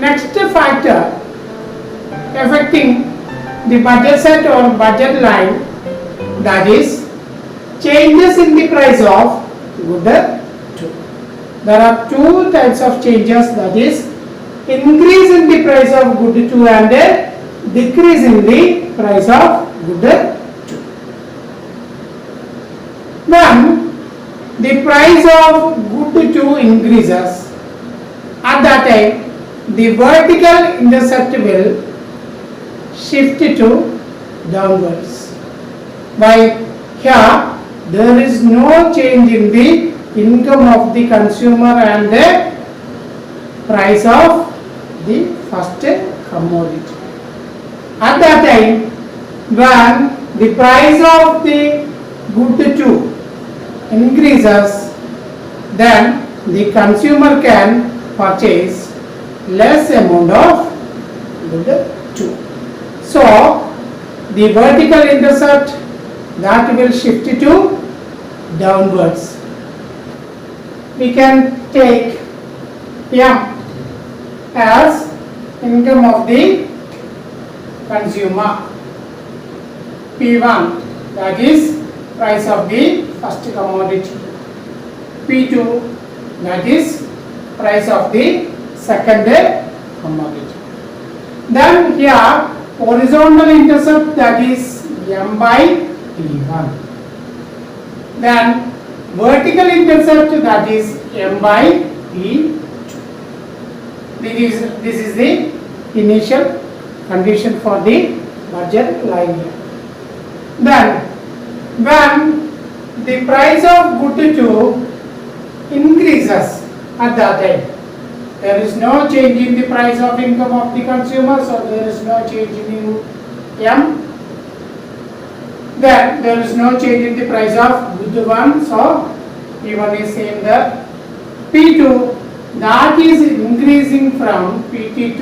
Next factor affecting the budget set or budget line, that is changes in the price of good 2. There are two types of changes, that is increase in the price of good 2 and decrease in the price of good 2. When the price of good 2 increases, at that time the vertical intercept will shift to downwards. While here there is no change in the income of the consumer and the price of the first commodity. At that time, when the price of the good 2 increases, then the consumer can purchase less amount of good 2. So the vertical intercept, that will shift to downwards. We can take M as income of the consumer, P1 that is price of the first commodity, P2 that is price of the second commodity. Then here horizontal intercept, that is M by P1. Then vertical intercept, that is M by P2. This is the initial condition for the budget line here. Then when the price of good 2 increases, at that time there is no change in the price of income of the consumer, so there is no change in M. Then there is no change in the price of good 1, so P1 is same there. P2, that is increasing from P2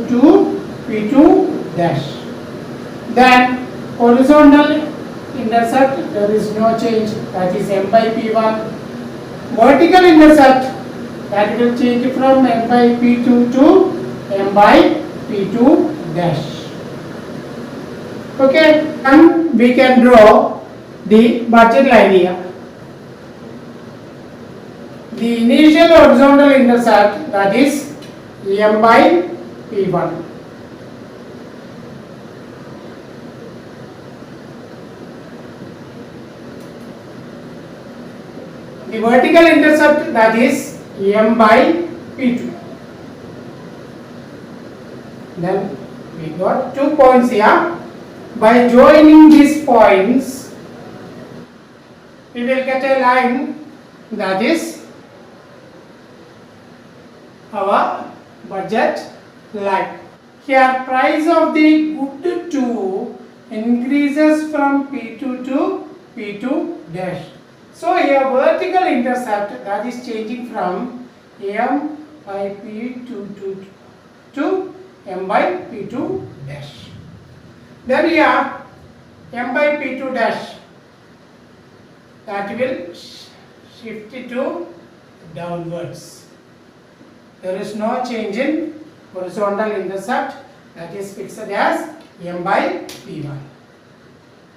to P2 dash. Then horizontal intercept, there is no change, that is M by P1. Vertical intercept, that will change from M by P2 to M by P2 dash. Okay, and we can draw the budget line here. The initial horizontal intercept, that is M by P1. The vertical intercept, that is M by P2. Then we got 2 points here. By joining these points, we will get a line, that is our budget line. Here price of the good 2 increases from P2 to P2 dash. So here vertical intercept, that is changing from M by P2 to M by P2 dash. Then here M by P2 dash, that will shift to downwards. There is no change in horizontal intercept, that is fixed as M by P1.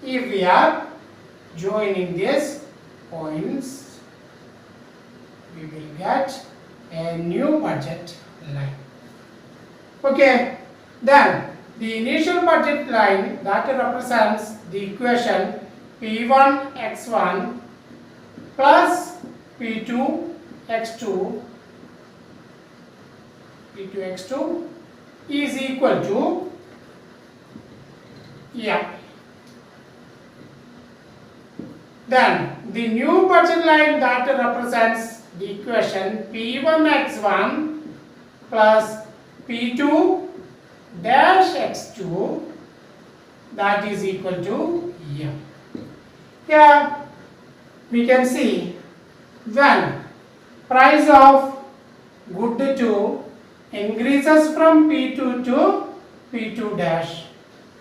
If we are joining these points, we will get a new budget line. Okay, then the initial budget line, that represents the equation P1 x1 plus P2 x2 is equal to M. Then the new budget line, that represents the equation P1 x1 plus P2 dash x2, that is equal to M. Here we can see when price of good 2 increases from P2 to P2 dash,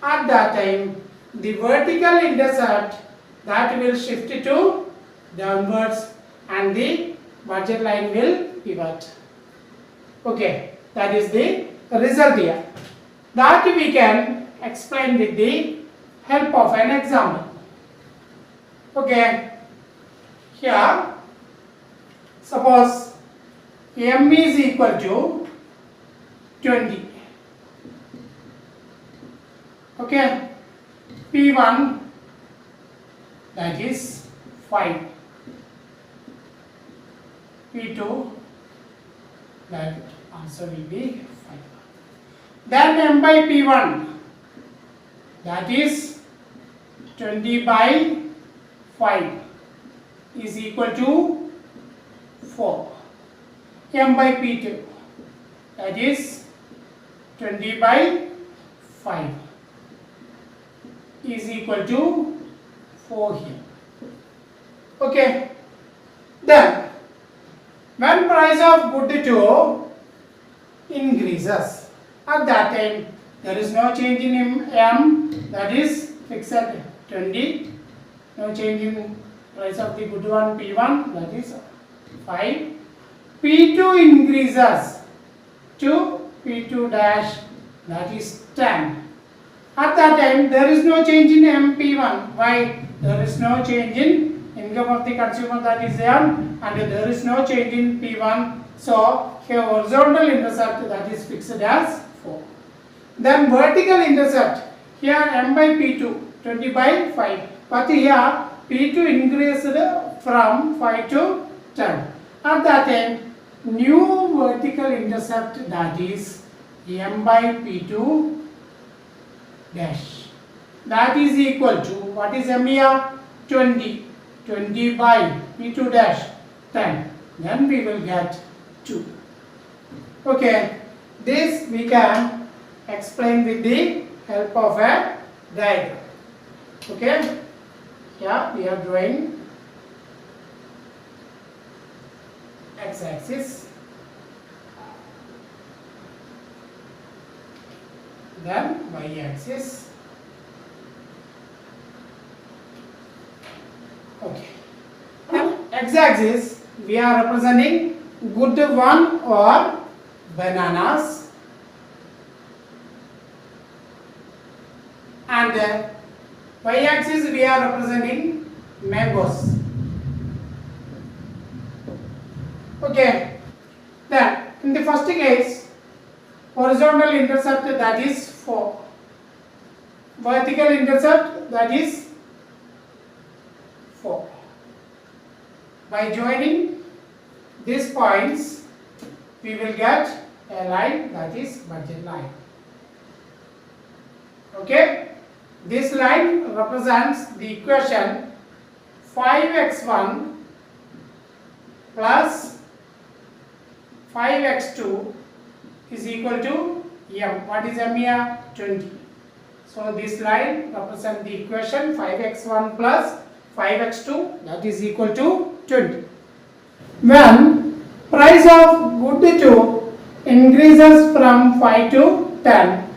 at that time the vertical intercept, that will shift to downwards and the budget line will pivot. Okay, That is the result here. That we can explain with the help of an example. Okay. Here, suppose m is equal to 20. Okay. P1, that is 5. P2, that answer will be 5. Then m by P1, that is 20 by 5 is equal to 4. M by P2, that is 20 by 5 is equal to 4 here. Okay. Then when price of good 2 increases, at that time there is no change in m, that is fixed 20, no change in price of the good one P1, that is 5. P2 increases to P2 dash, that is 10. At that time there is no change in MP1. Why? There is no change in income of the consumer, that is M, and there is no change in P1. So here horizontal intercept, that is fixed as 4. Then vertical intercept, here M by P2 20 by 5, but here P2 increased from 5 to 10. At that time new vertical intercept, that is M by P2 dash, that is equal to, what is m here? 20. 20 by P2 dash 10. Then we will get 2. Okay. This we can explain with the help of a diagram. Okay. Yeah, we are drawing x-axis, then y-axis. Okay. Now x-axis we are representing good one or bananas, and y-axis we are representing mangoes. Okay. Then in the first case, horizontal intercept, that is 4. Vertical intercept, that is 4. By joining these points, we will get a line, that is budget line. Okay. This line represents the equation 5x1 plus 5x2 is equal to m. What is m here? 20. So this line represents the equation 5x1 plus 5x2, that is equal to 20. When price of good 2 increases from 5 to 10,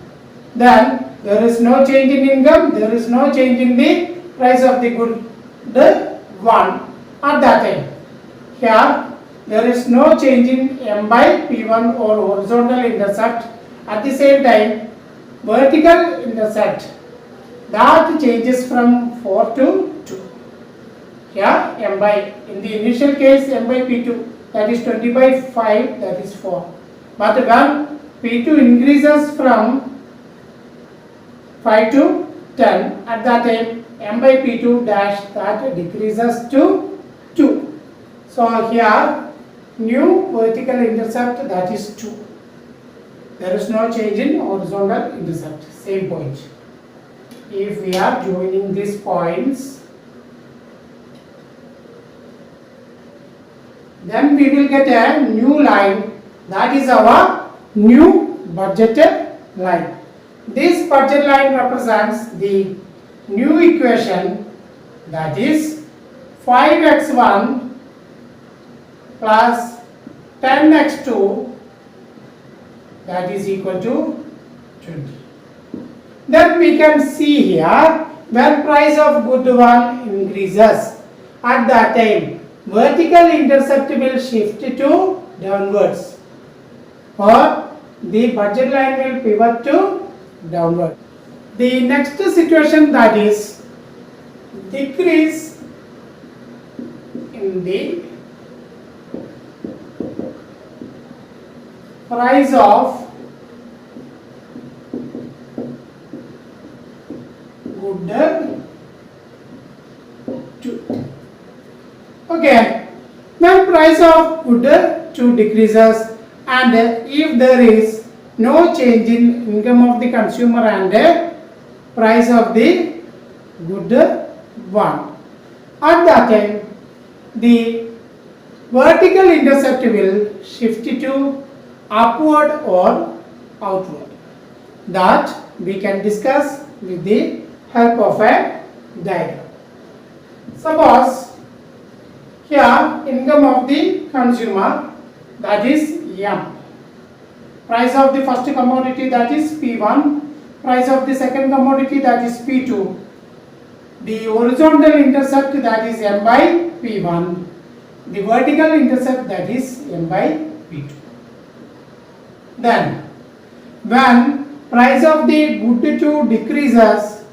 then there is no change in income, there is no change in the price of the good 1 at that time. Here there is no change in m by P1 or horizontal intercept. At the same time, vertical intercept, that changes from 4 to 2. Here m by, in the initial case m by P2, that is 20 by 5, that is 4. But when P2 increases from 5 to 10, at that time m by P2 dash, that decreases to 2. So here new vertical intercept, that is 2. There is no change in horizontal intercept, same point. If we are joining these points, then we will get a new line, that is our new budgeted line. This budget line represents the new equation, that is 5x1 plus 10x2, that is equal to 20. Then we can see here, when price of good one increases, at that time vertical intercept will shift to downwards, or the budget line will pivot to downward. The next situation, that is decrease in the price of good 2. Okay, when price of good 2 decreases and if there is no change in income of the consumer and price of the good 1, at that time the vertical intercept will shift to upward or outward. That we can discuss with the help of a diagram. Suppose here income of the consumer, that is M. Price of the first commodity, that is P1. Price of the second commodity, that is P2. The horizontal intercept, that is M by P1. The vertical intercept, that is M by P2. Then when price of the good 2 decreases,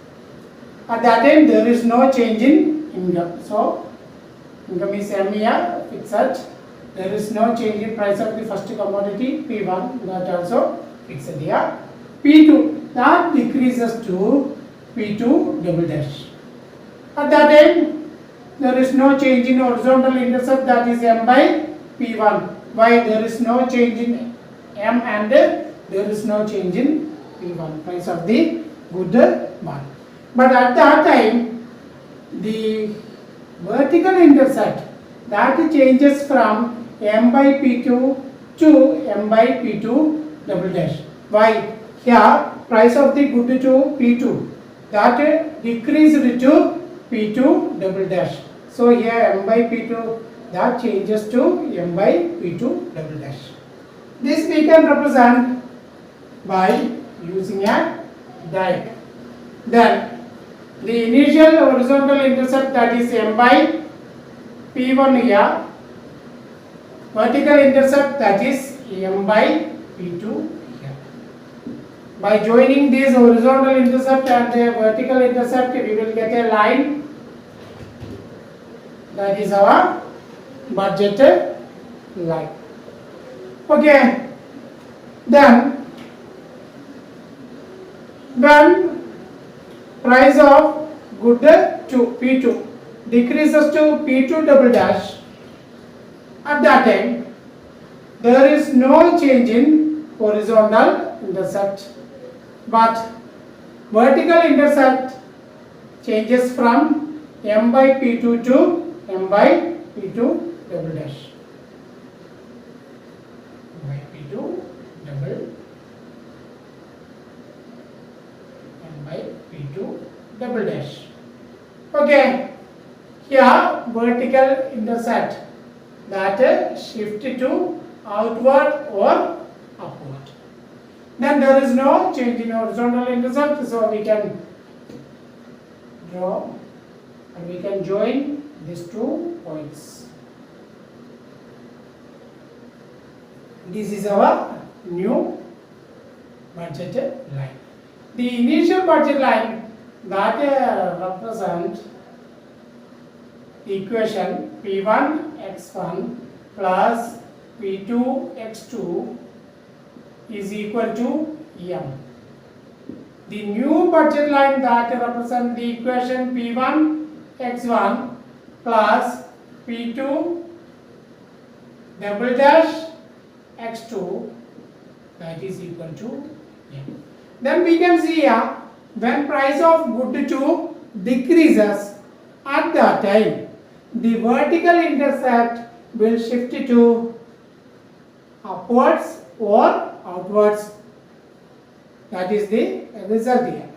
at that time there is no change in income. So income is M here, fixed. There is no change in price of the first commodity P1, that also fixed here. P2, that decreases to P2 double dash. At that time there is no change in horizontal intercept, that is M by P1. Why? There is no change in M and there is no change in P1, price of the good 1. But at that time the vertical intercept, that changes from M by P2 to M by P2 double dash. Why? Here price of the good 2 P2, that decreased to P2 double dash. So here M by P2, that changes to M by P2 double dash. This we can represent by using a diagram. Then the initial horizontal intercept, that is M by P1 here. Vertical intercept, that is M by P2 here. By joining this horizontal intercept and the vertical intercept, we will get a line. That is our budget line. Okay. Then when price of good 2 P2 decreases to P2 double dash, at that time there is no change in horizontal intercept, but vertical intercept changes from M by P2 to M by P2 double dash. M by P2 double M by P2 double dash. Okay, here vertical intercept, that shift to outward or upward. Then there is no change in horizontal intercept, so we can draw and we can join these 2 points. This is our new budget line. The initial budget line, that represents equation P1 x1 plus P2 x2 is equal to M. The new budget line, that represents the equation P1 x1 plus P2 double dash x2, that is equal to M. Then we can see here, when price of good 2 decreases, at that time the vertical intercept will shift to upwards or outwards. That is the result here.